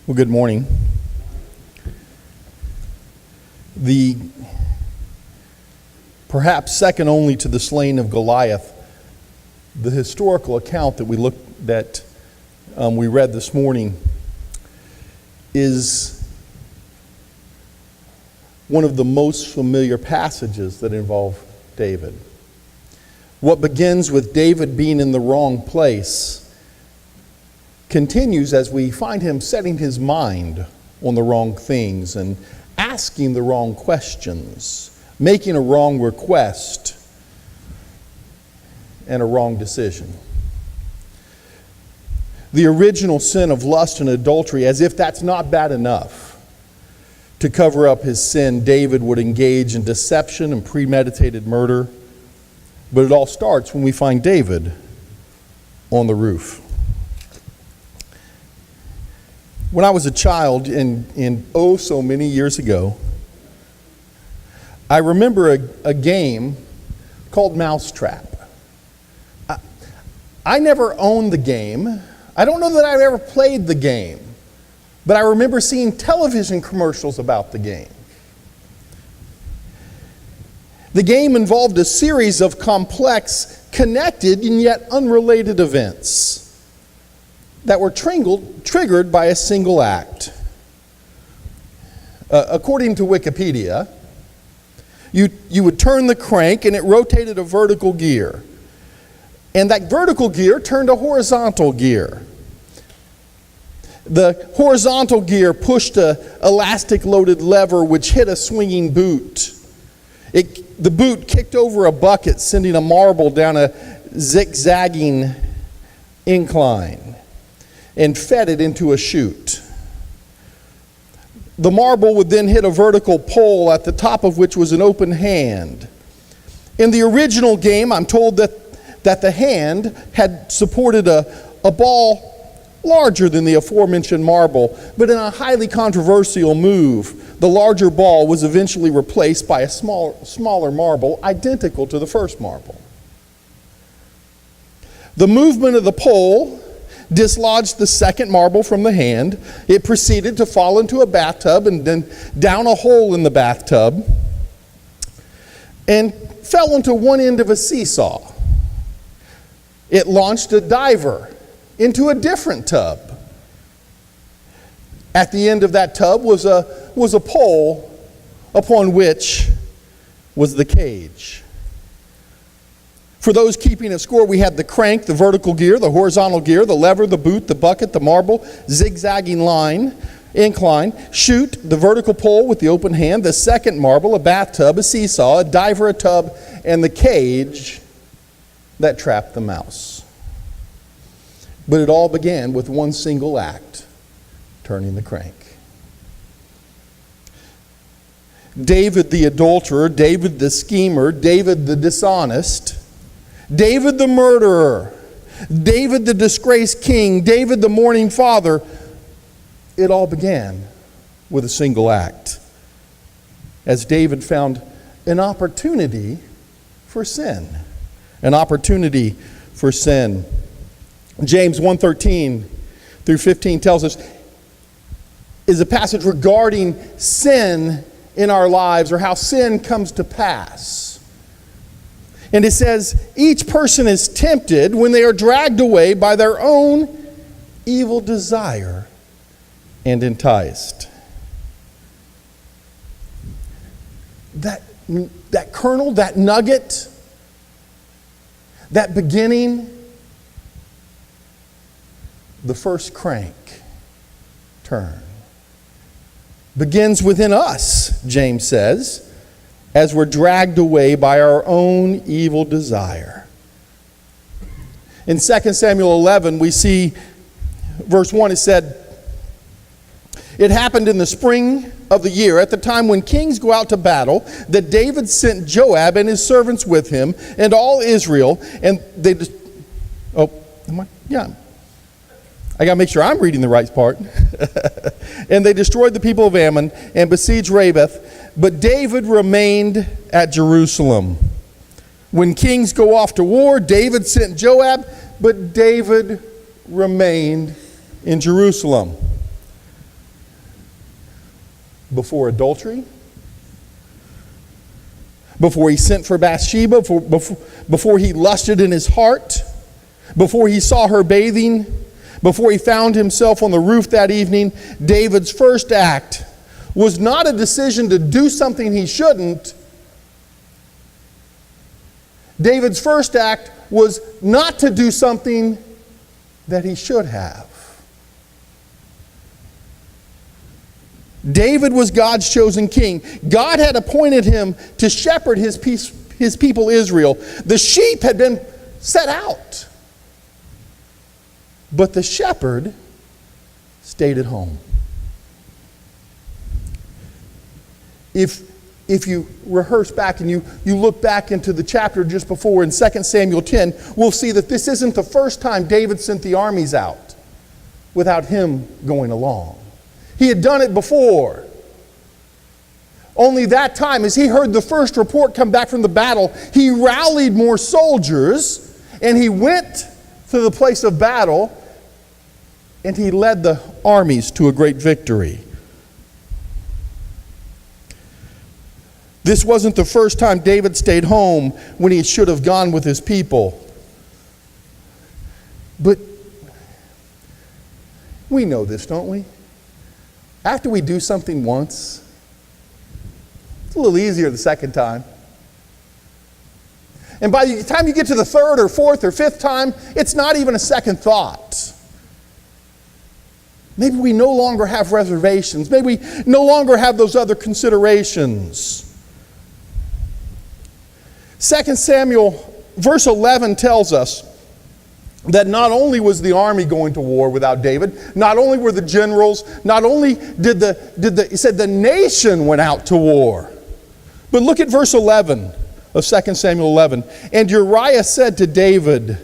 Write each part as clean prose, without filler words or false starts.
Well, good morning. The perhaps second only to the slaying of Goliath, the historical account that we read this morning is one of the most familiar passages that involve David. What begins with David being in the wrong place continues as we find him setting his mind on the wrong things and asking the wrong questions, making a wrong request and a wrong decision. The original sin of lust and adultery, as if that's not bad enough, to cover up his sin, David would engage in deception and premeditated murder. But it all starts when we find David on the roof. When I was a child, in so many years ago, I remember a game called Mousetrap. I never owned the game. I don't know that I've ever played the game, but I remember seeing television commercials about the game. The game involved a series of complex, connected, and yet unrelated events that were triggered by a single act. According to Wikipedia, you would turn the crank and it rotated a vertical gear. And that vertical gear turned a horizontal gear. The horizontal gear pushed an elastic-loaded lever which hit a swinging boot. The boot kicked over a bucket, sending a marble down a zigzagging incline and fed it into a chute. The marble would then hit a vertical pole at the top of which was an open hand. In the original game, I'm told that the hand had supported a ball larger than the aforementioned marble, but in a highly controversial move, the larger ball was eventually replaced by a smaller marble identical to the first marble. The movement of the pole dislodged the second marble from the hand. It proceeded to fall into a bathtub and then down a hole in the bathtub and fell into one end of a seesaw. It launched a diver into a different tub. At the end of that tub was a pole upon which was the cage. For those keeping a score, we had the crank, the vertical gear, the horizontal gear, the lever, the boot, the bucket, the marble, zigzagging line, incline, chute, the vertical pole with the open hand, the second marble, a bathtub, a seesaw, a diver, a tub, and the cage that trapped the mouse. But it all began with one single act, turning the crank. David the adulterer, David the schemer, David the dishonest, David the murderer, David the disgraced king, David the mourning father, it all began with a single act, as David found an opportunity for sin. An opportunity for sin. James 1:13 through 15 tells us, is a passage regarding sin in our lives, or how sin comes to pass. And it says, each person is tempted when they are dragged away by their own evil desire and enticed. That kernel, that nugget, that beginning, the first crank turn, begins within us, James says, as we're dragged away by our own evil desire. In 2 Samuel 11, we see verse 1, it said, it happened in the spring of the year, at the time when kings go out to battle, that David sent Joab and his servants with him and all Israel, and they I got to make sure I'm reading the right part. And they destroyed the people of Ammon and besieged Rabbah, but David remained at Jerusalem. When kings go off to war, David sent Joab, but David remained in Jerusalem. before adultery, before he sent for Bathsheba, before he lusted in his heart, before he saw her bathing, before he found himself on the roof that evening, David's first act was not a decision to do something he shouldn't. David's first act was not to do something that he should have. David was God's chosen king. God had appointed him to shepherd his people Israel. The sheep had been set out, but the shepherd stayed at home. If you rehearse back and you look back into the chapter just before in 2 Samuel 10, we'll see that this isn't the first time David sent the armies out without him going along. He had done it before. Only that time, as he heard the first report come back from the battle, he rallied more soldiers and he went to the place of battle and he led the armies to a great victory. This wasn't the first time David stayed home when he should have gone with his people. But we know this, don't we? After we do something once, it's a little easier the second time. And by the time you get to the third or fourth or fifth time, it's not even a second thought. Maybe we no longer have reservations. Maybe we no longer have those other considerations. 2 Samuel, verse 11 tells us that not only was the army going to war without David, not only were the generals, not only did he said the nation went out to war. But look at verse 11 of 2 Samuel 11. And Uriah said to David,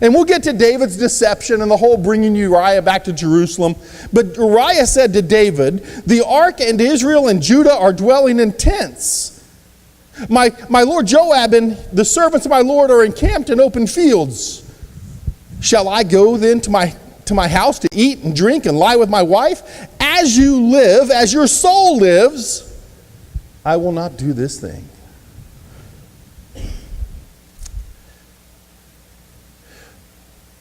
and we'll get to David's deception and the whole bringing Uriah back to Jerusalem. But Uriah said to David, the ark and Israel and Judah are dwelling in tents. My lord Joab and the servants of my lord are encamped in open fields. Shall I go then to my house to eat and drink and lie with my wife? As you live, as your soul lives, I will not do this thing.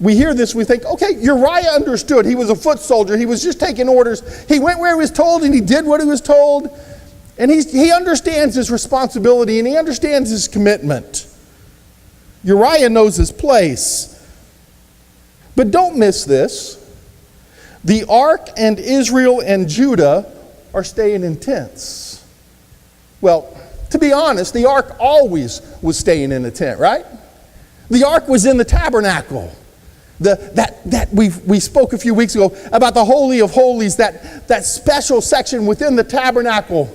We hear this, we think, okay, Uriah understood. He was a foot soldier. He was just taking orders. He went where he was told and he did what he was told. And he understands his responsibility and he understands his commitment. Uriah knows his place. But don't miss this. The ark and Israel and Judah are staying in tents. Well, to be honest, the ark always was staying in a tent, right? The ark was in the tabernacle. That we spoke a few weeks ago about the Holy of Holies, that special section within the tabernacle.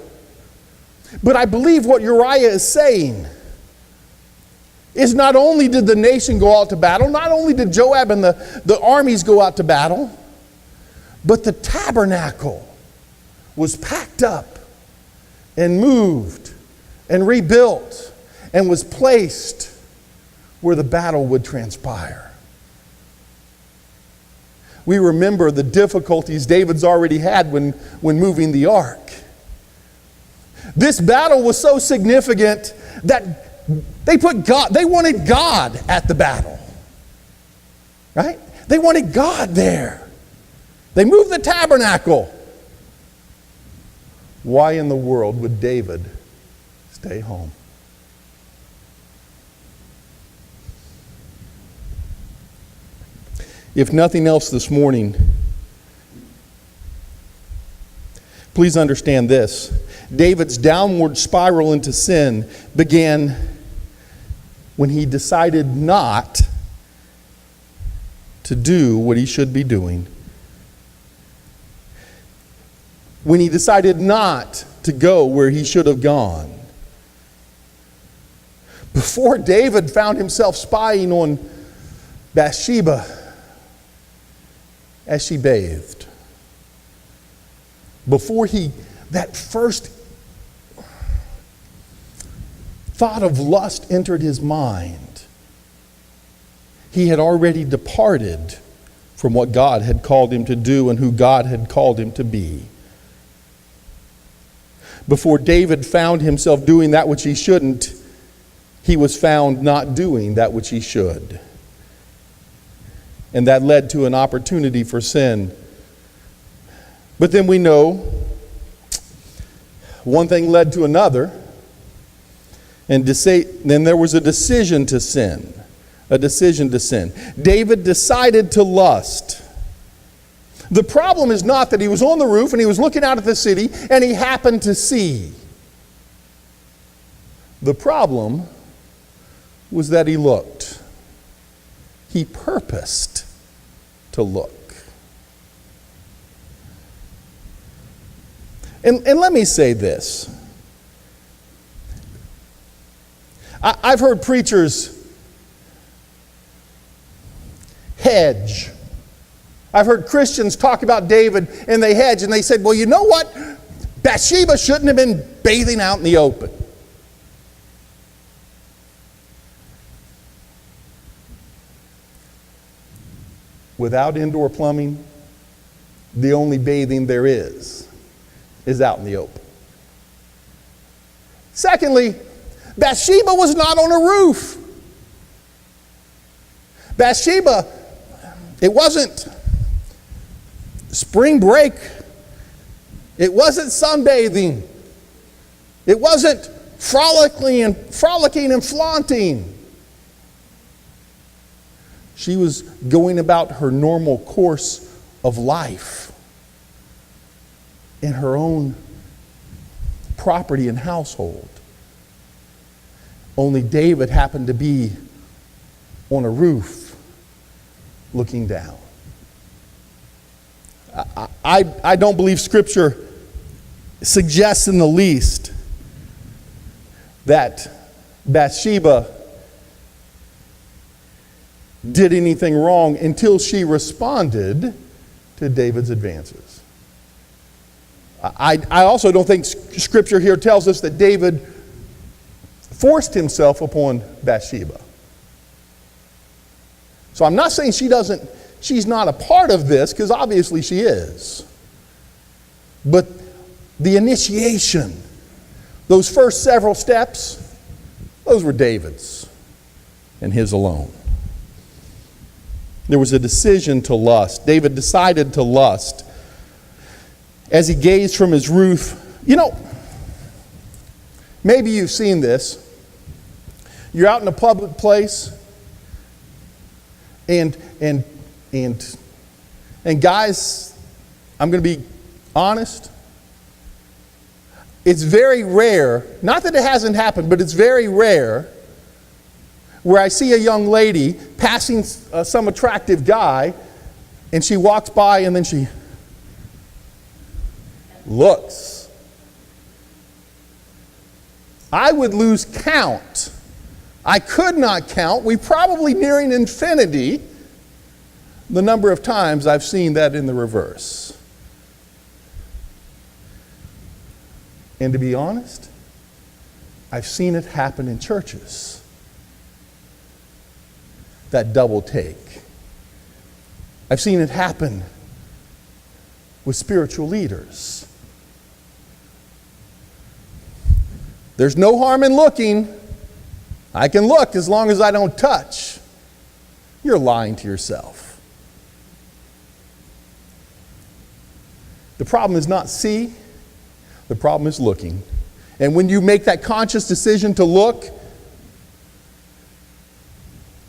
But I believe what Uriah is saying is not only did the nation go out to battle, not only did Joab and the armies go out to battle, but the tabernacle was packed up and moved and rebuilt and was placed where the battle would transpire. We remember the difficulties David's already had when moving the ark. This battle was so significant that they wanted God at the battle. Right? They wanted God there. They moved the tabernacle. Why in the world would David stay home? If nothing else this morning, please understand this. David's downward spiral into sin began when he decided not to do what he should be doing. When he decided not to go where he should have gone. Before David found himself spying on Bathsheba as she bathed. Before that first thought of lust entered his mind, he had already departed from what God had called him to do and who God had called him to be. before David found himself doing that which he shouldn't, he was found not doing that which he should. And that led to an opportunity for sin. But then we know one thing led to another. And then there was a decision to sin. A decision to sin. David decided to lust. The problem is not that he was on the roof and he was looking out at the city and he happened to see. The problem was that he looked. He purposed to look. And let me say this. I've heard preachers hedge. I've heard Christians talk about David and they hedge and they said, well, you know what? Bathsheba shouldn't have been bathing out in the open. Without indoor plumbing, the only bathing there is out in the open. Secondly, Bathsheba was not on a roof. Bathsheba, it wasn't spring break. It wasn't sunbathing. It wasn't frolicking and flaunting. She was going about her normal course of life in her own property and household. Only David happened to be on a roof looking down. I don't believe Scripture suggests in the least that Bathsheba did anything wrong until she responded to David's advances. I also don't think Scripture here tells us that David forced himself upon Bathsheba. So I'm not saying she's not a part of this, because obviously she is. But the initiation, those first several steps, those were David's and his alone. There was a decision to lust. David decided to lust as he gazed from his roof. You know, maybe you've seen this. You're out in a public place, and guys, I'm going to be honest. It's very rare, not that it hasn't happened, but it's very rare where I see a young lady passing some attractive guy, and she walks by and then she looks. I would lose count. I could not count. We're probably nearing infinity the number of times I've seen that in the reverse. And to be honest, I've seen it happen in churches. That double take. I've seen it happen with spiritual leaders. There's no harm in looking. I can look as long as I don't touch. You're lying to yourself. The problem is not see, the problem is looking. And when you make that conscious decision to look,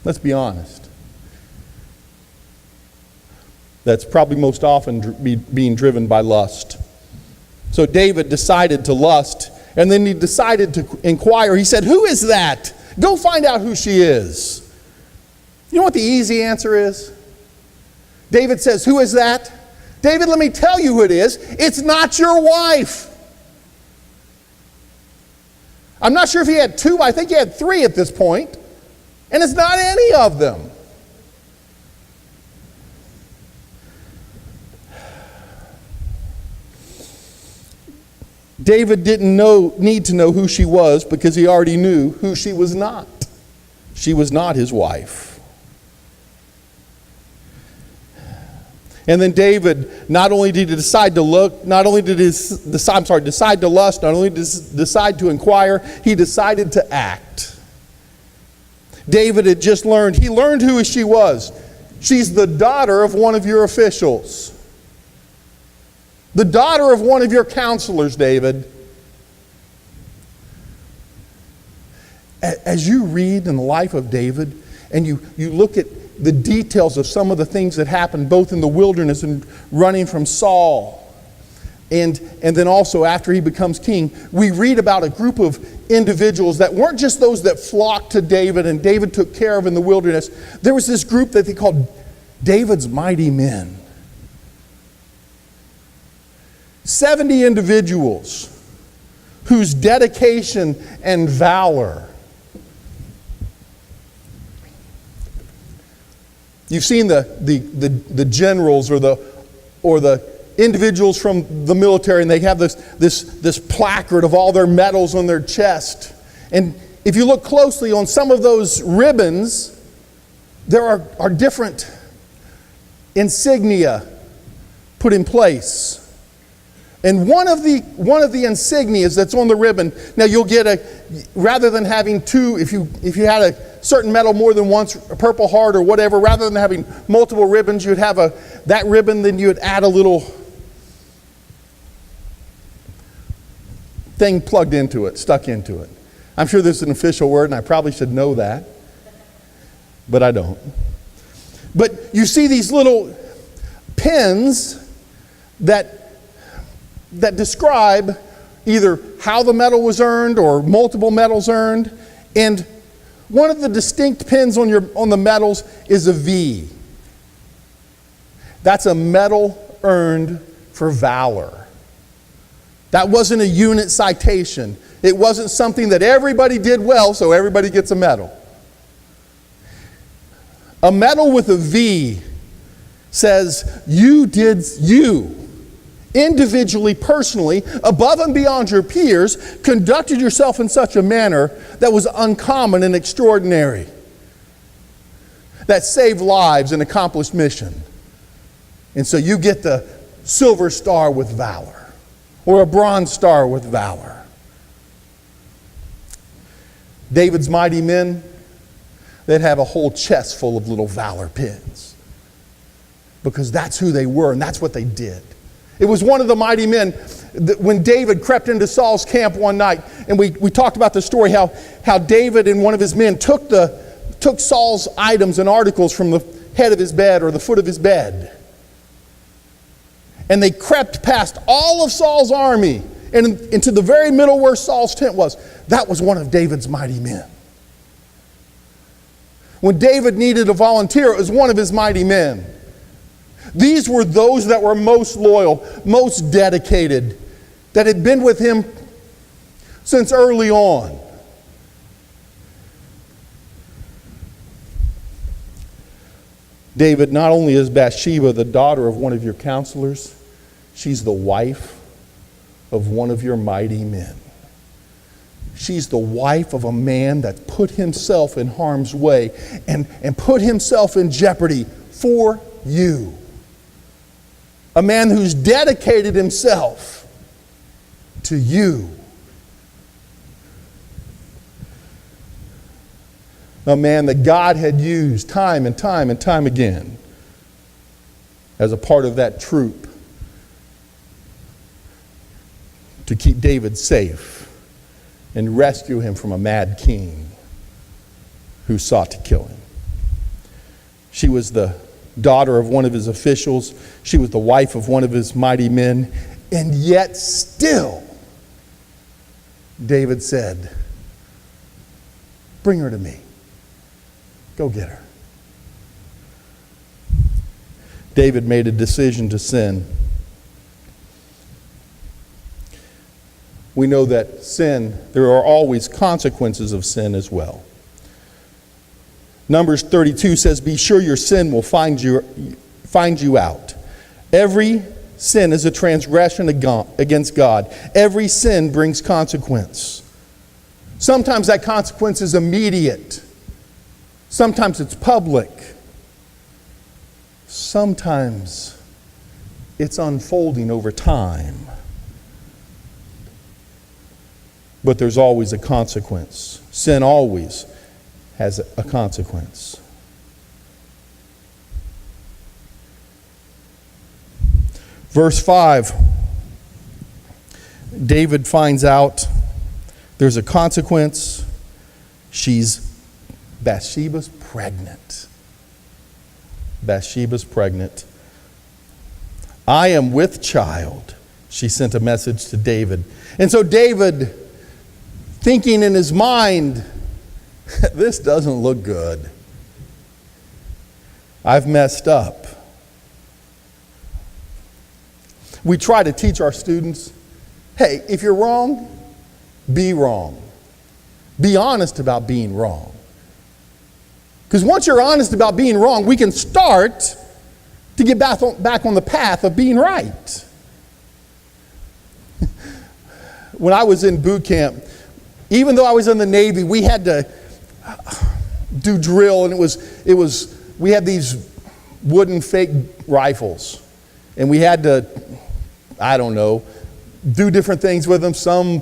let's be honest, that's probably most often being driven by lust. So David decided to lust, and then he decided to inquire. He said, "Who is that? Go find out who she is." You know what the easy answer is? David says, "Who is that?" David, let me tell you who it is. It's not your wife. I'm not sure if he had two. I think he had three at this point. And it's not any of them. David didn't need to know who she was, because he already knew who she was not. She was not his wife. And then David, not only did he decide to look, not only did he decide to lust, not only did he decide to inquire, he decided to act. David had just learned who she was. She's the daughter of one of your officials. The daughter of one of your counselors, David. As you read in the life of David, and you look at the details of some of the things that happened both in the wilderness and running from Saul, and then also after he becomes king, we read about a group of individuals that weren't just those that flocked to David and David took care of in the wilderness. There was this group that they called David's mighty men. 70 individuals whose dedication and valor. You've seen the generals or the individuals from the military, and they have this placard of all their medals on their chest. And if you look closely on some of those ribbons, there are different insignia put in place. And one of the insignias that's on the ribbon, now you'll get rather than having two, if you had a certain medal more than once, a Purple Heart or whatever, rather than having multiple ribbons, you'd have that ribbon, then you would add a little thing plugged into it, stuck into it. I'm sure this is an official word, and I probably should know that, but I don't. But you see these little pins that describe either how the medal was earned or multiple medals earned. And one of the distinct pins on the medals is a V. That's a medal earned for valor. That wasn't a unit citation. It wasn't something that everybody did well, so everybody gets a medal. A medal with a V says you individually, personally, above and beyond your peers, conducted yourself in such a manner that was uncommon and extraordinary, that saved lives and accomplished mission. And so you get the silver star with valor, or a bronze star with valor. David's mighty men, they'd have a whole chest full of little valor pins, because that's who they were and that's what they did. It was one of the mighty men when David crept into Saul's camp one night, and we talked about the story how David and one of his men took Saul's items and articles from the head of his bed or the foot of his bed. And they crept past all of Saul's army and into the very middle where Saul's tent was. That was one of David's mighty men. When David needed a volunteer, it was one of his mighty men. These were those that were most loyal, most dedicated, that had been with him since early on. David, not only is Bathsheba the daughter of one of your counselors, she's the wife of one of your mighty men. She's the wife of a man that put himself in harm's way and put himself in jeopardy for you. A man who's dedicated himself to you. A man that God had used time and time and time again as a part of that troop to keep David safe and rescue him from a mad king who sought to kill him. She was the daughter of one of his officials. She was the wife of one of his mighty men. And yet still, David said, "Bring her to me. Go get her." David made a decision to sin. We know that sin, there are always consequences of sin as well. Numbers 32 says, "Be sure your sin will find you out. Every sin is a transgression against God. Every sin brings consequence. Sometimes that consequence is immediate. Sometimes it's public. Sometimes it's unfolding over time. But there's always a consequence. Sin always has a consequence. Verse 5, David finds out there's a consequence. Bathsheba's pregnant. Bathsheba's pregnant. I am with child, she sent a message to David. And so David, thinking in his mind, this doesn't look good. I've messed up. We try to teach our students, hey, if you're wrong, be wrong. Be honest about being wrong. Because once you're honest about being wrong, we can start to get back on the path of being right. When I was in boot camp, even though I was in the Navy, we had to do drill, and we had these wooden fake rifles, and we had to, do different things with them, some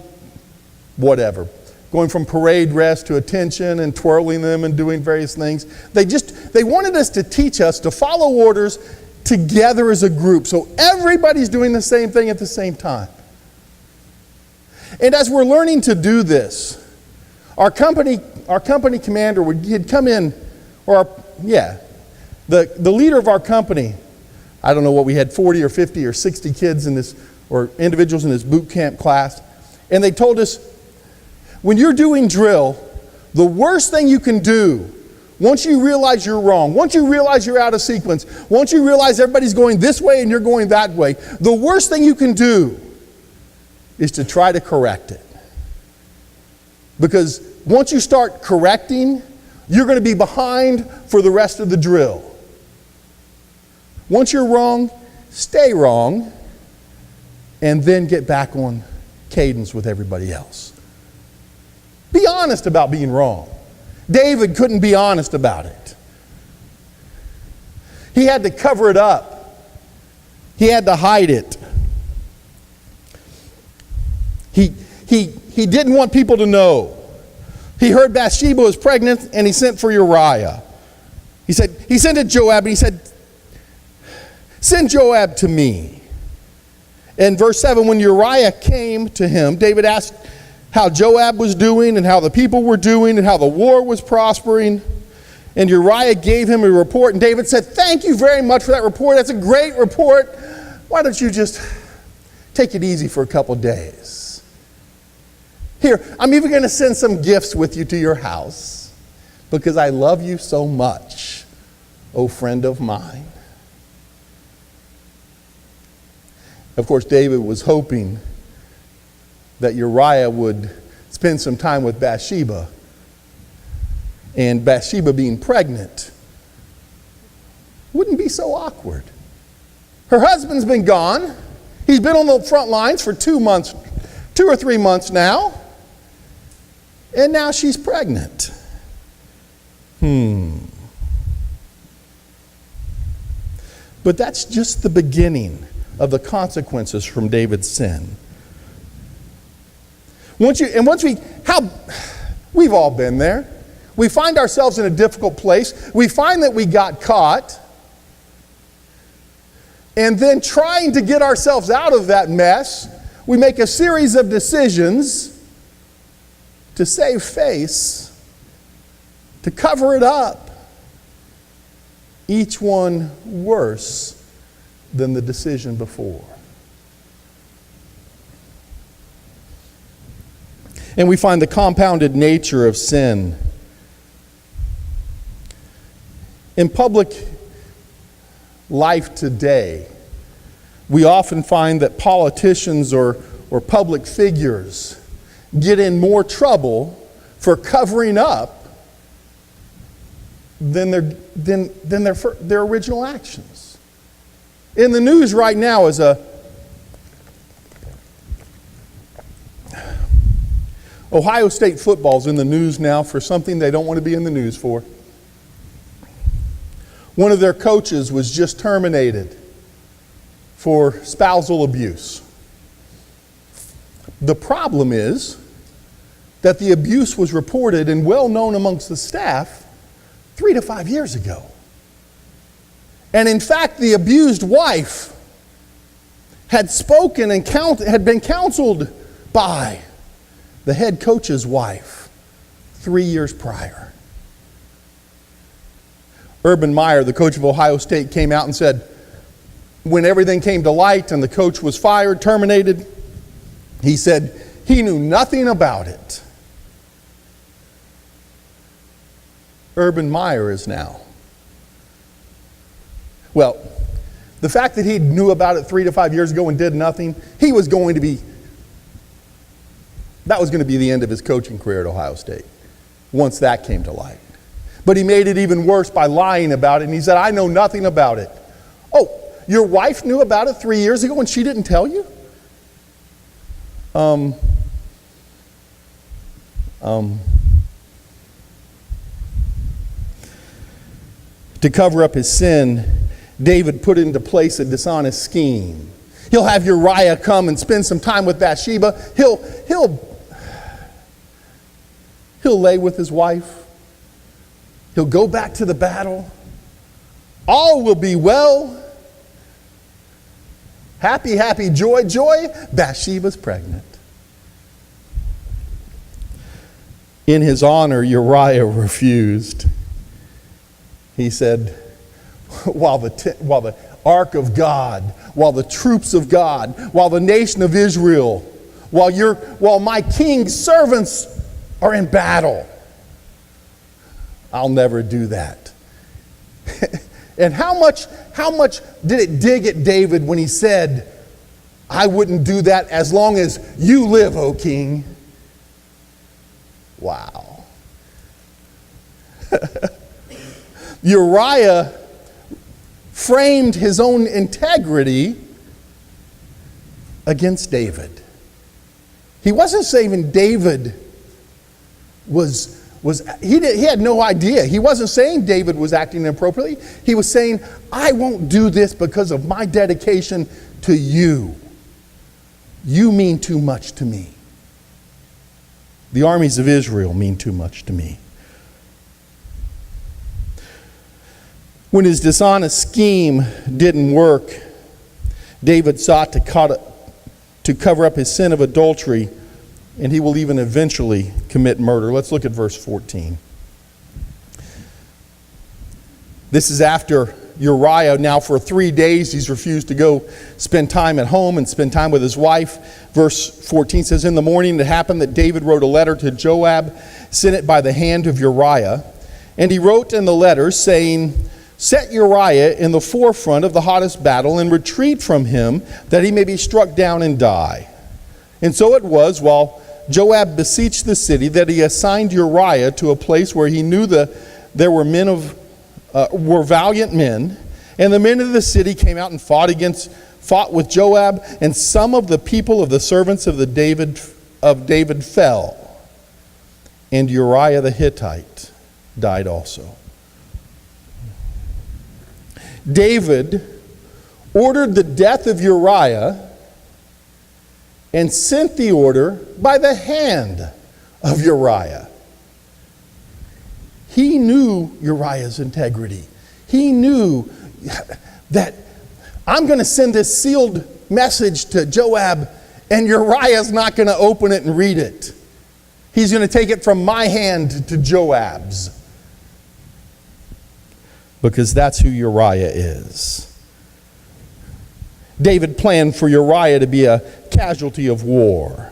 whatever. Going from parade dress to attention and twirling them and doing various things. They wanted us to teach us to follow orders together as a group. So everybody's doing the same thing at the same time. And as we're learning to do this, our company commander he'd come in, the leader of our company, I don't know what we had, 40 or 50 or 60 kids in this, or individuals in this boot camp class. And they told us, when you're doing drill, the worst thing you can do, once you realize you're wrong, once you realize you're out of sequence, once you realize everybody's going this way and you're going that way, the worst thing you can do is to try to correct it. Because once you start correcting, you're going to be behind for the rest of the drill. Once you're wrong, stay wrong, and then get back on cadence with everybody else. Be honest about being wrong. David couldn't be honest about it. He had to cover it up. He had to hide it. He didn't want people to know. He heard Bathsheba was pregnant, and he sent for Uriah. He sent it to Joab, and he said, send Joab to me. In verse 7, when Uriah came to him, David asked how Joab was doing and how the people were doing and how the war was prospering. And Uriah gave him a report, and David said, thank you very much for that report. That's a great report. Why don't you just take it easy for a couple days? Here, I'm even going to send some gifts with you to your house because I love you so much, oh friend of mine. Of course, David was hoping that Uriah would spend some time with Bathsheba. And Bathsheba being pregnant wouldn't be so awkward. Her husband's been gone. He's been on the front lines for 2 or 3 months now. And now she's pregnant. But that's just the beginning of the consequences from David's sin. We've all been there. We find ourselves in a difficult place. We find that we got caught. And then trying to get ourselves out of that mess, we make a series of decisions to save face, to cover it up. Each one worse than the decision before. And we find the compounded nature of sin. In public life today, we often find that politicians or public figures get in more trouble for covering up than their original actions. In the news right now is Ohio State football's in the news now for something they don't want to be in the news for. One of their coaches was just terminated for spousal abuse. The problem is that the abuse was reported and well known amongst the staff 3 to 5 years ago. And in fact, the abused wife had spoken and had been counseled by the head coach's wife 3 years prior. Urban Meyer, the coach of Ohio State, came out and said, when everything came to light and the coach was fired, terminated, he said he knew nothing about it. Urban Meyer is now. Well, the fact that he knew about it 3 to 5 years ago and did nothing, that was going to be the end of his coaching career at Ohio State, once that came to light. But he made it even worse by lying about it, and he said, I know nothing about it. Oh, your wife knew about it 3 years ago and she didn't tell you? To cover up his sin, David put into place a dishonest scheme. He'll have Uriah come and spend some time with Bathsheba. He'll lay with his wife. He'll go back to the battle. All will be well. Happy, happy, joy, joy. Bathsheba's pregnant. In his honor, Uriah refused. He said, while the ark of God, while the troops of God, while the nation of Israel, while my king's servants are in battle, I'll never do that. And how much did it dig at David when he said, I wouldn't do that as long as you live, O king? Wow. Uriah framed his own integrity against David. He wasn't saying David he had no idea. He wasn't saying David was acting inappropriately. He was saying, I won't do this because of my dedication to you. You mean too much to me. The armies of Israel mean too much to me. When his dishonest scheme didn't work, David sought to cover up his sin of adultery, and he will even eventually commit murder. Let's look at verse 14. This is after Uriah. Now for 3 days he's refused to go spend time at home and spend time with his wife. Verse 14 says, in the morning it happened that David wrote a letter to Joab, sent it by the hand of Uriah. And he wrote in the letter saying, set Uriah in the forefront of the hottest battle and retreat from him, that he may be struck down and die. And so it was, while Joab besieged the city, that he assigned Uriah to a place where he knew there were valiant men, and the men of the city came out and fought with Joab, and some of the people of the servants of David fell, and Uriah the Hittite died also. David ordered the death of Uriah and sent the order by the hand of Uriah. He knew Uriah's integrity. He knew that I'm going to send this sealed message to Joab, and Uriah's not going to open it and read it. He's going to take it from my hand to Joab's. Because that's who Uriah is. David planned for Uriah to be a casualty of war.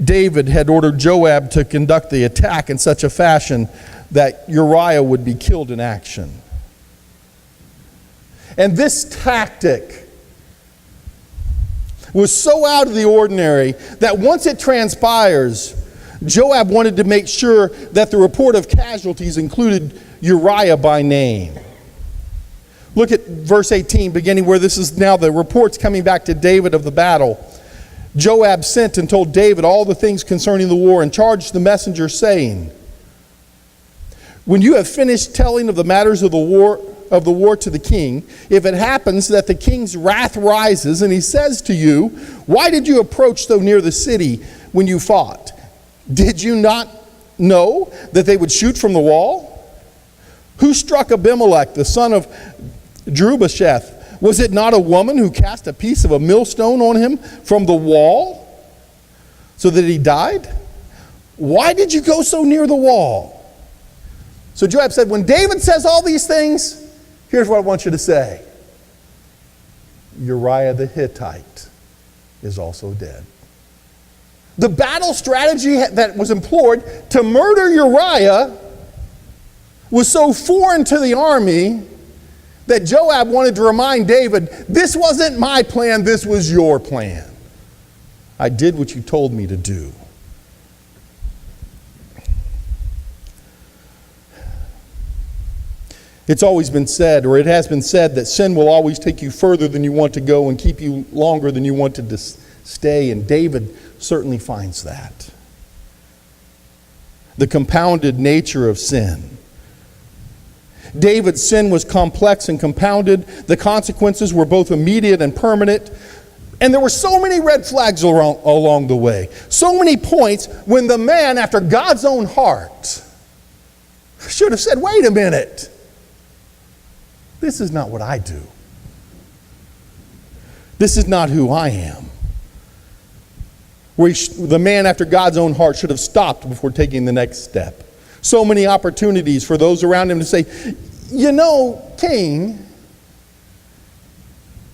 David had ordered Joab to conduct the attack in such a fashion that Uriah would be killed in action. And this tactic was so out of the ordinary that once it transpires, Joab wanted to make sure that the report of casualties included Uriah by name. Look at verse 18, beginning where this is now the reports coming back to David of the battle. Joab sent and told David all the things concerning the war, and charged the messenger, saying, when you have finished telling of the matters of the war, of the war to the king, if it happens that the king's wrath rises and he says to you, why did you approach so near the city when you fought? Did you not know that they would shoot from the wall? Who struck Abimelech, the son of Jerubasheth? Was it not a woman who cast a piece of a millstone on him from the wall so that he died? Why did you go so near the wall? So Joab said, when David says all these things, here's what I want you to say. Uriah the Hittite is also dead. The battle strategy that was employed to murder Uriah was so foreign to the army that Joab wanted to remind David, this wasn't my plan, this was your plan. I did what you told me to do. It's always been said, or it has been said, that sin will always take you further than you want to go and keep you longer than you wanted to stay, and David certainly finds that. The compounded nature of sin. David's sin was complex and compounded. The consequences were both immediate and permanent. And there were so many red flags along the way. So many points when the man after God's own heart should have said, wait a minute. This is not what I do. This is not who I am. The man after God's own heart should have stopped before taking the next step. So many opportunities for those around him to say, you know, King,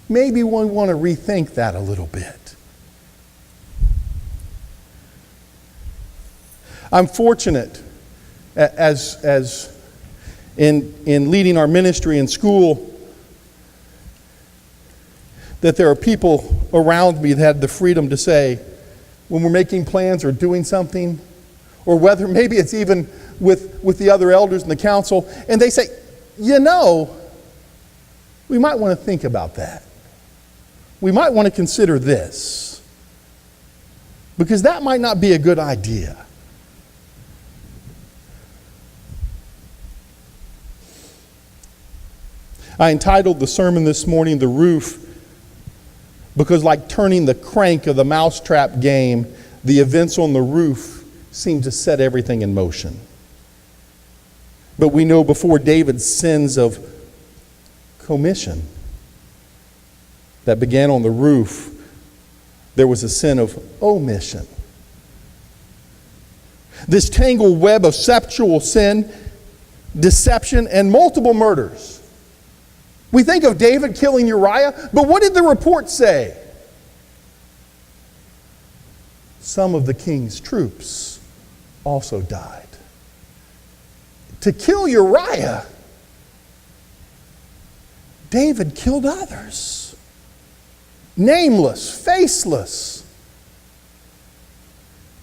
maybe we want to rethink that a little bit. I'm fortunate as in leading our ministry in school that there are people around me that had the freedom to say, when we're making plans or doing something, or whether maybe it's even with the other elders in the council, and they say, you know, we might want to think about that. We might want to consider this, because that might not be a good idea. I entitled the sermon this morning, The Roof, because like turning the crank of the mousetrap game, the events on the roof seem to set everything in motion. But we know before David's sins of commission that began on the roof, there was a sin of omission. This tangled web of sexual sin, deception, and multiple murders. We think of David killing Uriah, but what did the report say? Some of the king's troops also died. To kill Uriah, David killed others. Nameless, faceless,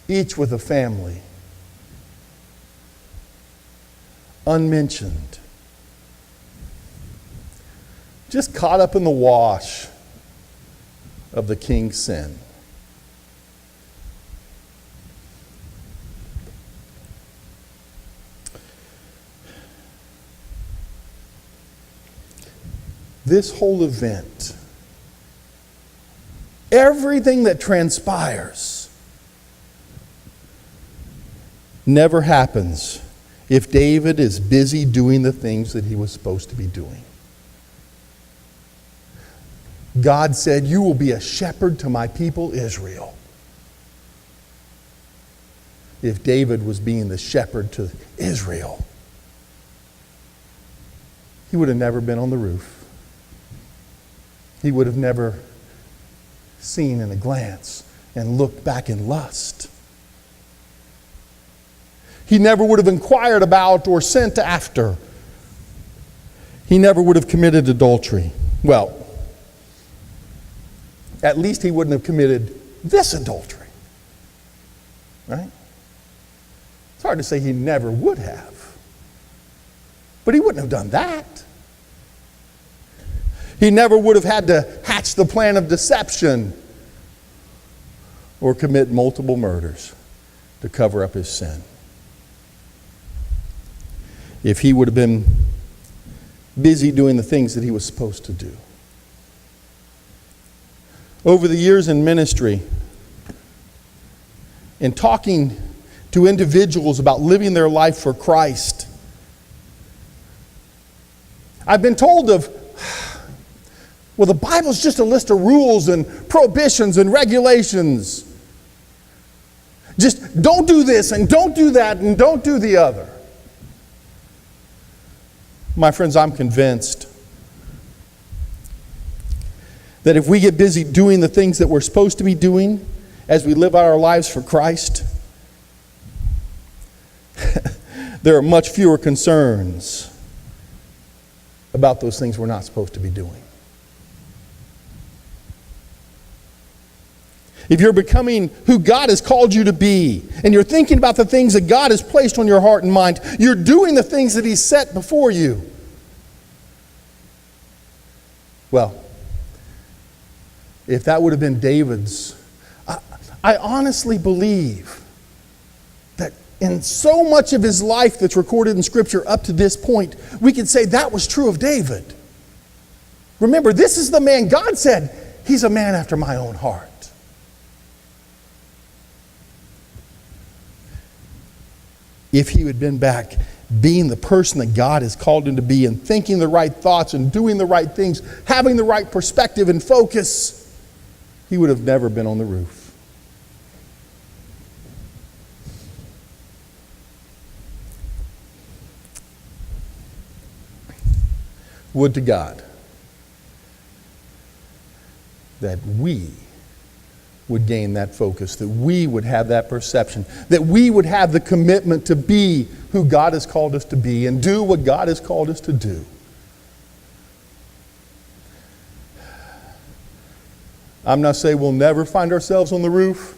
each with a family. Unmentioned. Just caught up in the wash of the king's sin. This whole event, everything that transpires, never happens if David is busy doing the things that he was supposed to be doing. God said, you will be a shepherd to my people Israel. If David was being the shepherd to Israel, he would have never been on the roof. He would have never seen in a glance and looked back in lust. He never would have inquired about or sent after. He never would have committed adultery. Well, at least he wouldn't have committed this adultery. Right? It's hard to say he never would have. But he wouldn't have done that. He never would have had to hatch the plan of deception or commit multiple murders to cover up his sin. If he would have been busy doing the things that he was supposed to do. Over the years in ministry, in talking to individuals about living their life for Christ, I've been told of, well, the Bible's just a list of rules and prohibitions and regulations. Just don't do this and don't do that and don't do the other. My friends, I'm convinced that if we get busy doing the things that we're supposed to be doing as we live out our lives for Christ, there are much fewer concerns about those things we're not supposed to be doing. If you're becoming who God has called you to be, and you're thinking about the things that God has placed on your heart and mind, you're doing the things that He's set before you. Well, if that would have been David's, I honestly believe that in so much of his life that's recorded in Scripture up to this point, we can say that was true of David. Remember, this is the man God said, he's a man after my own heart. If he had been back being the person that God has called him to be and thinking the right thoughts and doing the right things, having the right perspective and focus, he would have never been on the roof. Would to God that we would gain that focus, that we would have that perception, that we would have the commitment to be who God has called us to be and do what God has called us to do. I'm not saying we'll never find ourselves on the roof,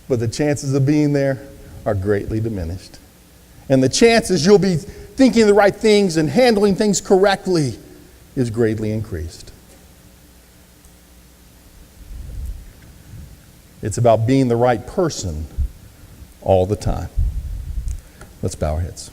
but the chances of being there are greatly diminished. And the chances you'll be thinking the right things and handling things correctly is greatly increased. It's about being the right person all the time. Let's bow our heads.